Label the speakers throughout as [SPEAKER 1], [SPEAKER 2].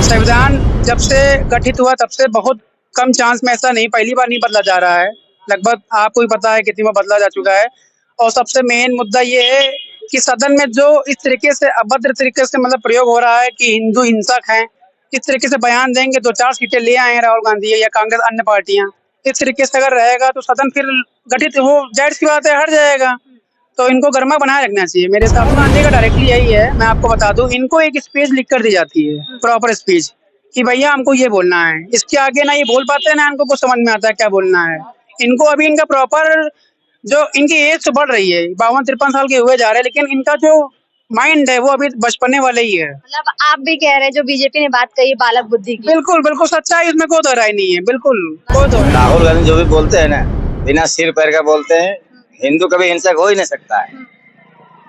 [SPEAKER 1] संविधान जब से गठित हुआ तब से बहुत कम चांस में, ऐसा नहीं, पहली बार नहीं बदला जा रहा है। लगभग आपको भी पता है कितनी बार बदला जा चुका है। और सबसे मेन मुद्दा ये है कि सदन में जो इस तरीके से अभद्र तरीके से मतलब प्रयोग हो रहा है कि हिंदू हिंसक हैं, इस तरीके से बयान देंगे, 2-4 सीटें ले आए हैं राहुल गांधी या कांग्रेस अन्य पार्टियां, इस तरीके से अगर रहेगा तो सदन फिर गठित हो, जाहिर सी बात है, हट जाएगा। तो इनको गर्मा बनाए रखना चाहिए मेरे हिसाब से। गांधी का डायरेक्टली यही है, मैं आपको बता दूं, इनको एक स्पीच लिख कर दी जाती है, प्रॉपर स्पीच, कि भैया हमको ये बोलना है। इसके आगे ना ये बोल पाते हैं ना इनको कुछ समझ में आता है क्या बोलना है। इनको अभी इनका प्रॉपर, जो इनकी एज तो बढ़ रही है, 52-53 साल के हुए जा रहे हैं, लेकिन इनका जो माइंड है वो अभी बचपने वाले ही है।
[SPEAKER 2] मतलब आप भी कह रहे हैं जो बीजेपी ने बात कही बालक बुद्धि की।
[SPEAKER 1] बिल्कुल बिल्कुल सच्चाई, इसमें कोई दो राय नहीं है, बिल्कुल कोई दो।
[SPEAKER 3] राहुल गांधी जो भी बोलते हैं ना, बिना सिर पैर का बोलते हैं। हिंदू कभी हिंसक हो ही नहीं सकता है।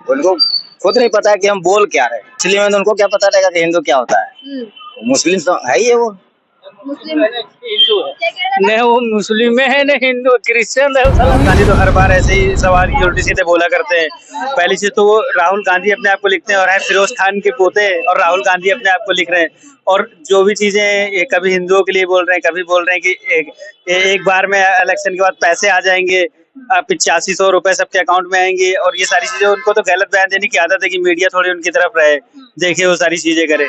[SPEAKER 3] उनको खुद नहीं पता है कि हम बोल क्या रहे हैं, इसलिए तो उनको क्या पता रहेगा कि हिंदू क्या होता है। मुस्लिम तो है ही है वो।
[SPEAKER 2] मुस्लिम
[SPEAKER 1] हिंदू है नहीं, वो मुस्लिम है नहीं हिंदू, क्रिश्चियन है।
[SPEAKER 4] गांधी तो हर बार ऐसे ही सवाल की उल्टी सीधे बोला करते हैं। पहली चीज तो वो राहुल गांधी अपने आप को लिखते हैं और है फिरोज खान के पोते, और राहुल गांधी अपने आप को लिख रहे हैं। और जो भी चीजें ये कभी हिंदुओं के लिए बोल रहे हैं, कभी बोल रहे हैं कि एक बार में इलेक्शन के बाद पैसे आ जाएंगे, 8500 रुपए सबके अकाउंट में आएंगे, और ये सारी चीजें। उनको तो गलत बयान देने की आदत है कि मीडिया थोड़ी उनकी तरफ रहे, देखे वो सारी चीजें करे।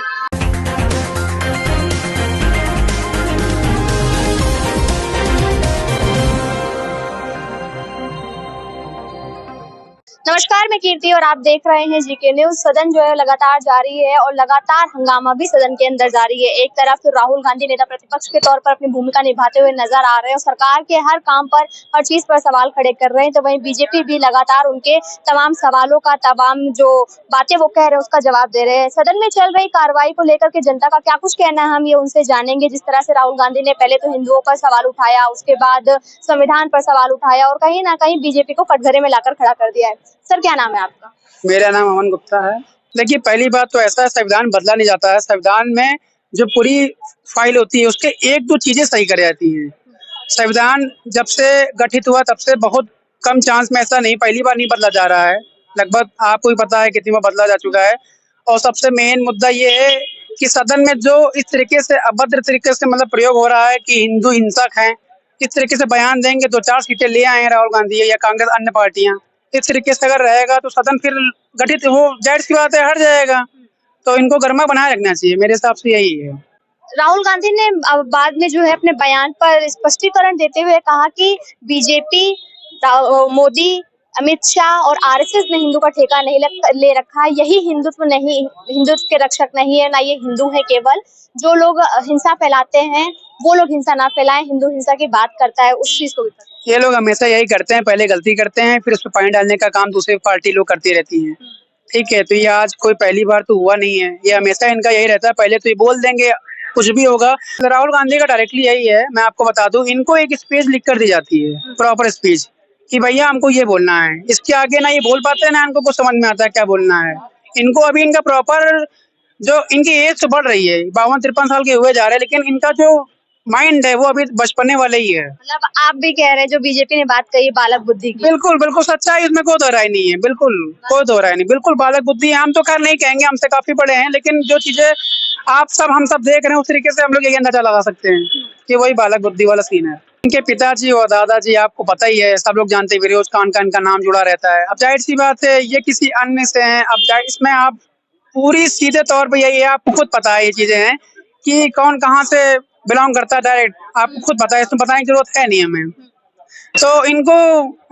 [SPEAKER 2] नमस्कार, मैं कीर्ति और आप देख रहे हैं जीके न्यूज। सदन जो है लगातार जारी है और लगातार हंगामा भी सदन के अंदर जारी है। एक तरफ तो राहुल गांधी नेता प्रतिपक्ष के तौर पर अपनी भूमिका निभाते हुए नजर आ रहे हैं और सरकार के हर काम पर, हर चीज पर सवाल खड़े कर रहे हैं, तो वहीं बीजेपी भी लगातार उनके तमाम सवालों का, तमाम जो बातें वो कह रहे हैं उसका जवाब दे रहे हैं। सदन में चल रही कार्रवाई को लेकर के जनता का क्या कुछ कहना है, हम ये उनसे जानेंगे। जिस तरह से राहुल गांधी ने पहले तो हिंदुओं पर सवाल उठाया, उसके बाद संविधान पर सवाल उठाया और कहीं ना कहीं बीजेपी को कटघरे में लाकर खड़ा कर दिया है। सर, क्या नाम है आपका?
[SPEAKER 1] मेरा नाम अमन गुप्ता है। देखिए, पहली बात तो ऐसा है, संविधान बदला नहीं जाता है। संविधान में जो पूरी फाइल होती है उसके 1-2 चीजें सही कर जाती हैं। संविधान जब से गठित हुआ तब से बहुत कम चांस में, ऐसा नहीं, पहली बार नहीं बदला जा रहा है। लगभग आपको भी पता है कितनी बार बदला जा चुका है। और सबसे मेन मुद्दा ये है कि सदन में जो इस तरीके से अभद्र तरीके से मतलब प्रयोग हो रहा है कि हिंदू हिंसक हैं, इस तरीके से बयान देंगे, 2-4 सीटें ले आए हैं राहुल गांधी या कांग्रेस अन्य पार्टियां, इस तरीके से अगर रहेगा तो सदन फिर गठित हो, जाहिर सी बात है, हट जाएगा। तो इनको गर्मा बनाए रखना चाहिए, मेरे हिसाब से यही है।
[SPEAKER 2] राहुल गांधी ने बाद में जो है अपने बयान पर स्पष्टीकरण देते हुए कहा कि बीजेपी, मोदी, अमित शाह और आरएसएस ने हिंदू का ठेका नहीं ले रखा है। यही हिंदुत्व नहीं, हिंदुत्व के रक्षक नहीं है, ना ये हिंदू है। केवल जो लोग हिंसा फैलाते हैं वो लोग हिंसा ना फैलाएं। हिंदू हिंसा की बात करता है, उस चीज को भी
[SPEAKER 1] ये लोग हमेशा यही करते हैं, पहले गलती करते हैं, फिर उस पर पानी डालने का काम दूसरी पार्टी लोग करती रहती है। ठीक है, तो ये आज कोई पहली बार तो हुआ नहीं है, ये हमेशा इनका यही रहता है। पहले तो ये बोल देंगे कुछ भी होगा। राहुल गांधी का डायरेक्टली यही है, मैं आपको बता दूं, इनको एक स्पीच लिख कर दी जाती है, प्रॉपर स्पीच, कि भैया हमको ये बोलना है। इसके आगे ना ये बोल पाते हैं ना इनको कुछ समझ में आता है क्या बोलना है। इनको अभी इनका प्रॉपर, जो इनकी एज तो बढ़ रही है, 52-53 साल के हुए जा रहे हैं, लेकिन इनका जो माइंड है वो अभी बचपने वाले ही है।
[SPEAKER 2] मतलब आप भी कह रहे हैं जो बीजेपी ने बात कही बालक बुद्धि की।
[SPEAKER 1] बिल्कुल बिल्कुल सच्चाई, इसमें कोई दो राय नहीं है, बिल्कुल कोई दो राय नहीं, बिल्कुल बालक बुद्धि है। हम तो खैर नहीं कहेंगे, हमसे काफी बड़े हैं, लेकिन जो चीजें हम सब देख रहे हैं उस तरीके से हम लोग यही अंदाजा लगा सकते हैं कि वही बालक बुद्धि वाला सीन है। इनके पिताजी और दादाजी आपको पता ही है, सब लोग जानते हैं, फिरोज खान का इनका नाम जुड़ा रहता है। अब जाहिर सी बात है ये किसी अन्य से हैं। अब इसमें आप पूरी सीधे तौर पर यही, आपको खुद पता है ये चीजें हैं कि कौन कहाँ से बिलोंग करता है, डायरेक्ट आपको खुद पता है, इसमें बताने की जरूरत है नहीं हमें। तो इनको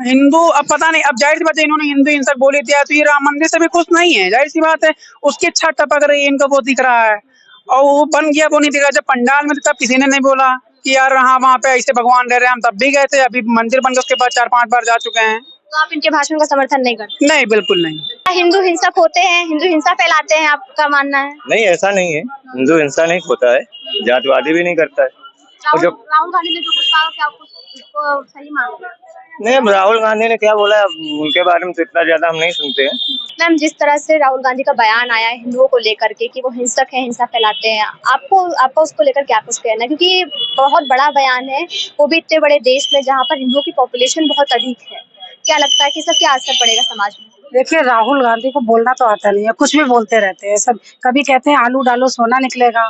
[SPEAKER 1] हिंदू, अब पता नहीं, अब जाहिर सी बात है इन्होंने हिंदू हिंसक बोली दिया तो ये राम मंदिर से भी खुश नहीं है, जाहिर सी बात है। उसकी छत टपक रही है, इनको वो दिख रहा है, और वो बन गया वो नहीं दिख रहा। जब पंडाल में तब किसी ने नहीं बोला कि यार हाँ वहाँ पे ऐसे भगवान रह रहे हैं, हम तब भी गए थे। अभी मंदिर बन गए उसके बाद 4-5 बार जा चुके हैं।
[SPEAKER 2] तो आप इनके भाषण का समर्थन नहीं करते?
[SPEAKER 1] नहीं, बिल्कुल नहीं।
[SPEAKER 2] हिंदू हिंसक होते हैं, हिंदू हिंसा फैलाते हैं, आपका मानना है?
[SPEAKER 4] नहीं, ऐसा नहीं है। हिंदू हिंसा नहीं होता है, जातिवादी भी नहीं करता है।
[SPEAKER 2] राहुल गांधी ने जो कुछ कहा क्या आपको सही मानते हैं?
[SPEAKER 4] नहीं, राहुल गांधी ने क्या बोला उनके बारे में तो इतना ज्यादा हम नहीं सुनते हैं।
[SPEAKER 2] मैम, जिस तरह से राहुल गांधी का बयान आया है हिंदुओं को लेकर के कि वो हिंसक है, हिंसा फैलाते हैं, आपका उसको लेकर क्या कुछ कहना है? क्योंकि ये बहुत बड़ा बयान है, वो भी इतने बड़े देश में जहाँ पर हिंदुओं की पॉपुलेशन बहुत अधिक है। क्या लगता है कि इसका क्या असर पड़ेगा समाज में?
[SPEAKER 5] देखिए, राहुल गांधी को बोलना तो आता नहीं है, कुछ भी बोलते रहते हैं सब। कभी कहते हैं आलू डालो सोना निकलेगा,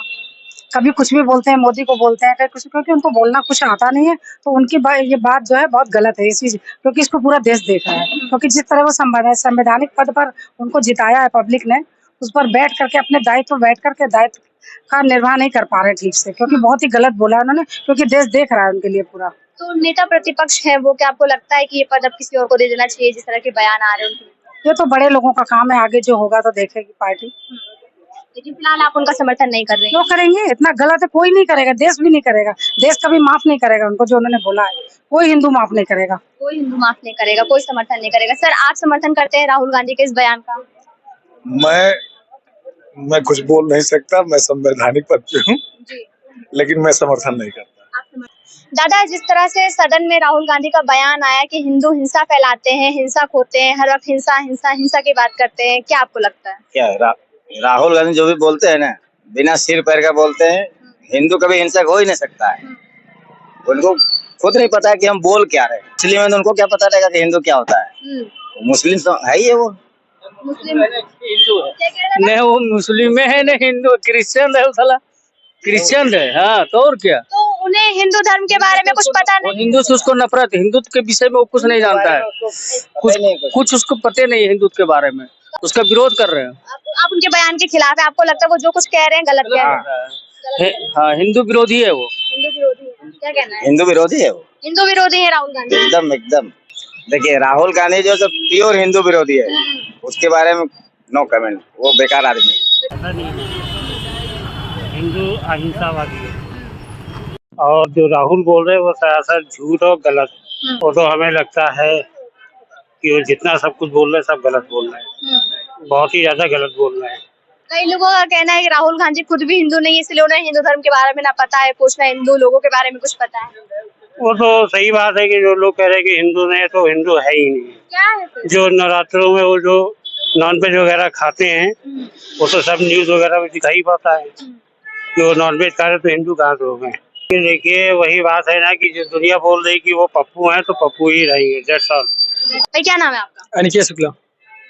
[SPEAKER 5] कभी कुछ भी बोलते हैं, मोदी को बोलते हैं, कभी कुछ, क्योंकि उनको बोलना कुछ आता नहीं है। तो उनकी ये बात जो है बहुत गलत है, ये चीज, क्योंकि इसको पूरा देश देख रहा है। क्योंकि जिस तरह वो संवैधानिक पद पर उनको जिताया है पब्लिक ने, उस पर बैठ करके अपने दायित्व का निर्वाह नहीं कर पा रहे ठीक से, क्योंकि बहुत ही गलत बोला है उन्होंने, क्योंकि देश देख रहा है उनके लिए पूरा।
[SPEAKER 2] तो नेता प्रतिपक्ष है वो, क्या आपको लगता है कि ये पद अब किसी और को दे देना चाहिए, जिस तरह के बयान आ रहे हैं उनके?
[SPEAKER 5] ये तो बड़े लोगों का काम है, आगे जो होगा तो देखेगी पार्टी।
[SPEAKER 2] लेकिन फिलहाल आप उनका समर्थन नहीं कर रहे हैं।
[SPEAKER 5] क्यों करेंगे? इतना गलत है, कोई नहीं करेगा, देश भी नहीं करेगा, देश कभी माफ नहीं करेगा उनको, जो उन्होंने बोला है कोई हिंदू माफ नहीं करेगा।
[SPEAKER 2] कोई हिंदू माफ नहीं करेगा, कोई समर्थन नहीं करेगा। सर, आप समर्थन करते हैं राहुल गांधी के इस बयान का?
[SPEAKER 6] मैं कुछ बोल नहीं सकता, मैं संवैधानिक पद पे हूँ,
[SPEAKER 2] जी।
[SPEAKER 6] लेकिन मैं समर्थन नहीं करता।
[SPEAKER 2] दादा, जिस तरह से सदन में राहुल गांधी का बयान आया कि हिंदू हिंसा फैलाते हैं, हिंसक होते हैं, हर वक्त हिंसा हिंसा हिंसा की बात करते हैं, क्या आपको लगता है?
[SPEAKER 3] क्या है, राहुल गांधी जो भी बोलते हैं ना, बिना सिर पैर का बोलते हैं। हिंदू कभी हिंसक हो ही नहीं सकता है। उनको खुद नहीं पता है कि हम बोल क्या रहे हैं, इसलिए में उनको क्या पता रहेगा कि हिंदू क्या होता है। मुस्लिम तो है ही है, वो
[SPEAKER 2] मुस्लिम
[SPEAKER 1] हिंदू है
[SPEAKER 2] क्या कह रहे थे?
[SPEAKER 1] नहीं, वो मुस्लिम में है, नहीं हिंदू, क्रिश्चियन है, वो साला क्रिश्चियन है। हाँ, तो और क्या,
[SPEAKER 2] तो उन्हें हिंदू धर्म के बारे में कुछ पता
[SPEAKER 1] वो
[SPEAKER 2] नहीं।
[SPEAKER 1] हिंदू से उसको नफरत, हिंदू के विषय में वो कुछ नहीं जानता है, कुछ उसको पता नहीं हिंदू के बारे में, उसका विरोध कर रहे हैं।
[SPEAKER 2] आप उनके बयान के खिलाफ है, आपको लगता है वो जो कुछ कह रहे हैं गलत कह रहे हैं?
[SPEAKER 1] हाँ, हिंदू विरोधी है वो।
[SPEAKER 2] हिंदू विरोधी है, क्या कहना है?
[SPEAKER 3] हिंदू विरोधी है वो,
[SPEAKER 2] हिंदू विरोधी है राहुल गांधी।
[SPEAKER 3] एकदम एकदम। देखिए, राहुल गांधी जो सब प्योर हिंदू विरोधी है, उसके बारे में नो कमेंट, वो बेकार आदमी है।
[SPEAKER 7] हिंदू अहिंसावादी है, और जो राहुल बोल रहे हैं वो सरासर झूठ और गलत है। वो तो हमें लगता है कि वो जितना सब कुछ बोल रहे हैं सब गलत बोल रहे हैं, बहुत ही ज्यादा गलत बोल रहे हैं।
[SPEAKER 2] कई लोगों का कहना है कि राहुल गांधी खुद भी हिंदू नहीं है, इसलिए उन्हें हिंदू धर्म के बारे में ना पता है कुछ, ना हिंदू लोगों के बारे में कुछ पता है।
[SPEAKER 7] वो तो सही बात है कि जो लोग कह रहे हैं कि हिंदू नहीं है, तो हिंदू है ही नहीं।
[SPEAKER 2] क्या है फिर?
[SPEAKER 7] जो नवरात्रों में वो जो नॉनवेज वगैरह खाते हैं, वो तो सब न्यूज वगैरह में दिखाई पड़ता है कि वो नॉनवेज खा रहे, तो हिंदू कहाँ से हो गए? देखिए, वही बात है ना कि जो दुनिया बोल रही कि वो पप्पू है, तो पप्पू ही रहेंगे, दैट्स ऑल।
[SPEAKER 2] भाई, क्या नाम है आपका?
[SPEAKER 1] अनिकेत शुक्ला।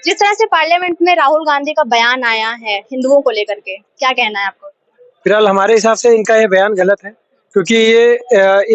[SPEAKER 2] जिस तरह से पार्लियामेंट में राहुल गांधी का बयान आया है हिंदुओं को लेकर के, क्या कहना है आपको?
[SPEAKER 8] फिलहाल हमारे हिसाब से इनका ये बयान गलत है, क्योंकि ये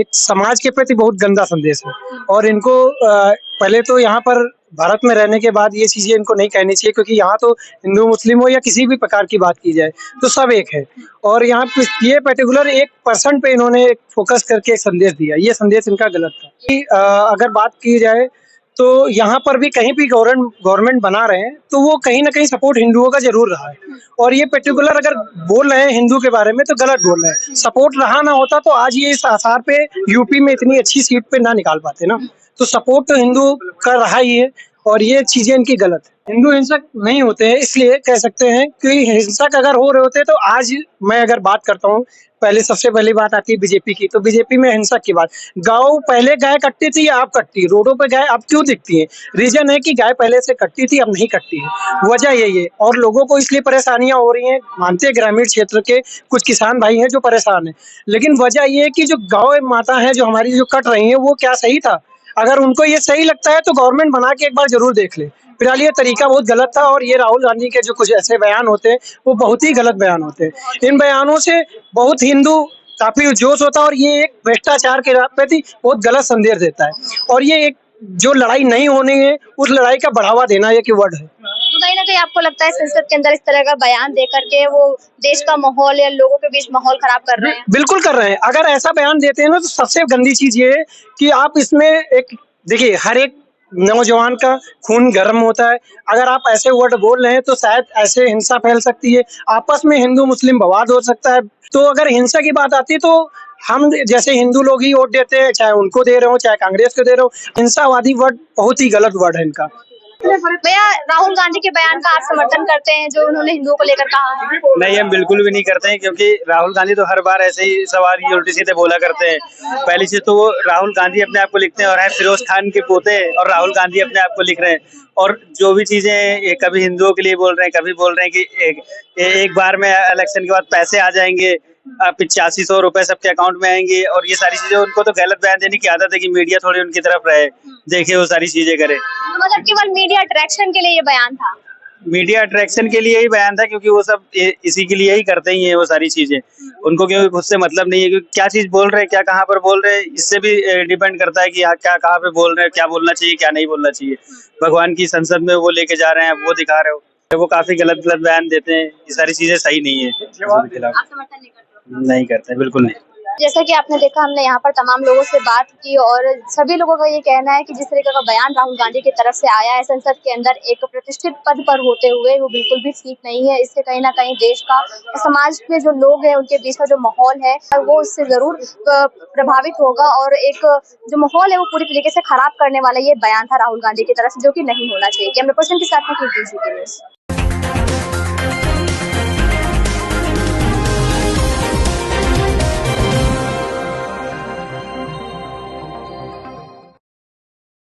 [SPEAKER 8] एक समाज के प्रति बहुत गंदा संदेश है। और इनको पहले तो यहाँ पर भारत में रहने के बाद ये चीजें इनको नहीं कहनी चाहिए, क्योंकि यहाँ तो हिंदू मुस्लिम हो या किसी भी प्रकार की बात की जाए तो सब एक है। और यहाँ ये पर्टिकुलर 1% पे इन्होंने फोकस करके एक संदेश दिया, ये संदेश इनका गलत था। कि अगर बात की जाए तो यहाँ पर भी कहीं भी गवर्नमेंट बना रहे हैं तो वो कहीं ना कहीं सपोर्ट हिंदुओं का जरूर रहा है। और ये पर्टिकुलर अगर बोल रहे हैं हिंदू के बारे में तो गलत बोल रहे हैं। सपोर्ट रहा ना होता तो आज ये इस आसार पे यूपी में इतनी अच्छी सीट पे ना निकाल पाते ना। तो सपोर्ट तो हिंदू का रहा ही है, और ये चीजें इनकी गलत है। हिंदू हिंसक नहीं होते हैं, इसलिए कह सकते हैं कि हिंसक अगर हो रहे होते तो आज मैं अगर बात करता हूँ, पहले सबसे पहली बात आती है बीजेपी की, तो बीजेपी में हिंसक की बात, गाँव पहले गाय कटती थी, अब कटती, रोडों पे गाय अब क्यों दिखती है? रीजन है कि गाय पहले से कटती थी, अब नहीं कटती है, वजह यही है। और लोगों को इसलिए परेशानियां हो रही हैं, मानते हैं ग्रामीण क्षेत्र के कुछ किसान भाई हैं जो परेशान हैं, लेकिन वजह ये है कि जो गाँव माता है जो हमारी जो कट रही है वो क्या सही था? अगर उनको ये सही लगता है तो गवर्नमेंट बना के एक बार जरूर देख ले। फिलहाल ये तरीका बहुत गलत था, और ये राहुल गांधी के जो कुछ ऐसे बयान होते हैं वो बहुत ही गलत बयान होते हैं। इन बयानों से बहुत हिंदू काफी जोश होता है, और ये एक भ्रष्टाचार के प्रति बहुत गलत संदेश देता है। और ये एक जो लड़ाई नहीं होनी है उस लड़ाई का बढ़ावा देना ये कीवर्ड है।
[SPEAKER 2] तो कहीं ना कहीं आपको लगता है संसद के अंदर इस तरह का बयान दे करके वो देश का माहौल या लोगों के बीच माहौल खराब कर रहे हैं?
[SPEAKER 8] बिल्कुल कर रहे हैं। अगर ऐसा बयान देते हैं ना तो सबसे गंदी चीज ये है कि आप इसमें एक देखिए, हर एक नौजवान का खून गर्म होता है। अगर आप ऐसे वर्ड बोल रहे हैं तो शायद ऐसे हिंसा फैल सकती है, आपस में हिंदू मुस्लिम बवाद हो सकता है। तो अगर हिंसा की बात आती है तो हम जैसे हिंदू लोग ही वोट देते हैं, चाहे उनको दे रहे हो चाहे कांग्रेस को दे रहे हो। हिंसावादी वर्ड बहुत ही गलत वर्ड है इनका।
[SPEAKER 2] भैया, राहुल गांधी के बयान का आप समर्थन करते हैं जो उन्होंने हिंदुओं को लेकर कहा है?
[SPEAKER 4] नहीं, हम बिल्कुल भी नहीं करते हैं, क्योंकि राहुल गांधी तो हर बार ऐसे ही सवाल ये उल्टे सीधे बोला करते हैं। पहली चीज तो वो राहुल गांधी अपने आप को लिखते हैं और है फिरोज खान के पोते, और राहुल गांधी अपने आप को लिख रहे हैं। और जो भी चीजें ये कभी हिंदुओं के लिए बोल रहे हैं, कभी बोल रहे हैं कि एक बार में इलेक्शन के बाद पैसे आ जाएंगे, 8500 रुपए सबके अकाउंट में आएंगे, और ये सारी चीजें। उनको तो गलत बयान देने की आदत है कि मीडिया थोड़ी उनकी तरफ रहे, देखे वो सारी चीजें करे।
[SPEAKER 2] तो मतलब केवल मीडिया अट्रैक्शन के लिए ये बयान था?
[SPEAKER 4] मीडिया अट्रैक्शन के लिए ही बयान था, क्योंकि वो सब इसी के लिए ही करते ही हैं वो सारी चीजें। उनको क्योंकि खुद से मतलब नहीं है कि क्या चीज बोल रहे हैं, क्या कहाँ पर बोल रहे हैं, इससे भी डिपेंड करता है कि हाँ क्या कहाँ पे बोल रहे हैं, क्या बोलना चाहिए क्या नहीं बोलना चाहिए। भगवान की संसद में वो लेके जा रहे हैं, वो दिखा रहे हो, वो काफी गलत गलत बयान देते हैं। ये सारी चीजें सही नहीं है, इसके खिलाफ
[SPEAKER 2] आप समर्थन नहीं करते?
[SPEAKER 4] नहीं करते, बिल्कुल नहीं।
[SPEAKER 2] जैसा कि आपने देखा, हमने यहाँ पर तमाम लोगों से बात की और सभी लोगों का ये कहना है कि जिस तरीके का बयान राहुल गांधी की तरफ से आया है संसद के अंदर एक प्रतिष्ठित पद पर होते हुए, वो बिल्कुल भी ठीक नहीं है। इससे कहीं ना कहीं देश का, समाज के जो लोग हैं उनके बीच का जो माहौल है वो इससे जरूर प्रभावित होगा और एक जो माहौल है वो पूरी तरीके से खराब करने वाला ये बयान था राहुल गांधी की तरफ से, जो कि नहीं होना चाहिए। कैमरा पर्सन के साथ में कीर्ति जी के न्यूज़।